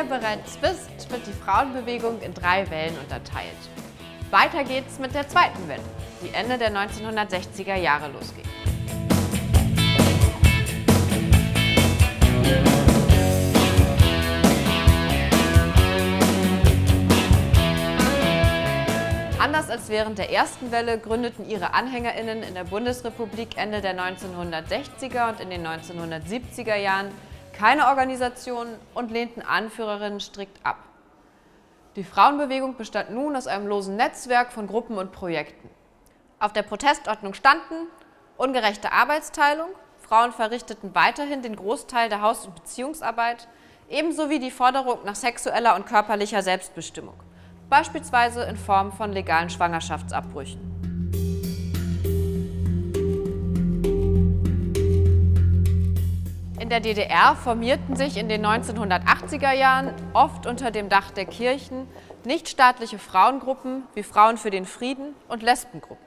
ihr bereits wisst, wird die Frauenbewegung in 3 Wellen unterteilt. Weiter geht's mit der zweiten Welle, die Ende der 1960er Jahre losging. Anders als während der ersten Welle gründeten ihre AnhängerInnen in der Bundesrepublik Ende der 1960er und in den 1970er Jahren keine Organisationen und lehnten Anführerinnen strikt ab. Die Frauenbewegung bestand nun aus einem losen Netzwerk von Gruppen und Projekten. Auf der Protestordnung standen ungerechte Arbeitsteilung, Frauen verrichteten weiterhin den Großteil der Haus- und Beziehungsarbeit, ebenso wie die Forderung nach sexueller und körperlicher Selbstbestimmung, beispielsweise in Form von legalen Schwangerschaftsabbrüchen. In der DDR formierten sich in den 1980er Jahren, oft unter dem Dach der Kirchen, nichtstaatliche Frauengruppen wie Frauen für den Frieden und Lesbengruppen.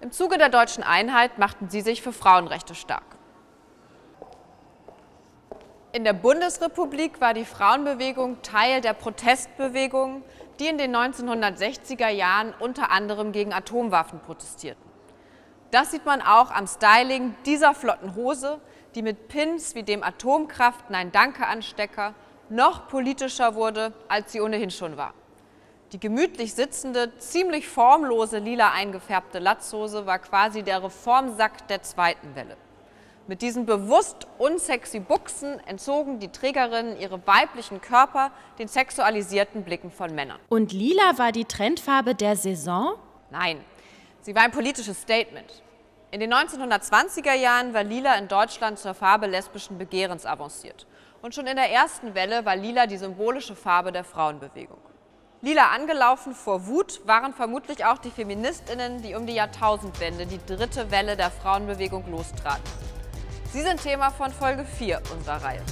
Im Zuge der deutschen Einheit machten sie sich für Frauenrechte stark. In der Bundesrepublik war die Frauenbewegung Teil der Protestbewegung, die in den 1960er Jahren unter anderem gegen Atomwaffen protestierten. Das sieht man auch am Styling dieser flotten Hose, die mit Pins wie dem Atomkraft-Nein-Danke-Anstecker noch politischer wurde, als sie ohnehin schon war. Die gemütlich sitzende, ziemlich formlose lila eingefärbte Latzhose war quasi der Reformsack der zweiten Welle. Mit diesen bewusst unsexy Buchsen entzogen die Trägerinnen ihre weiblichen Körper den sexualisierten Blicken von Männern. Und lila war die Trendfarbe der Saison? Nein, sie war ein politisches Statement. In den 1920er Jahren war lila in Deutschland zur Farbe lesbischen Begehrens avanciert. Und schon in der ersten Welle war lila die symbolische Farbe der Frauenbewegung. Lila angelaufen vor Wut waren vermutlich auch die FeministInnen, die um die Jahrtausendwende die dritte Welle der Frauenbewegung lostraten. Sie sind Thema von Folge 4 unserer Reihe.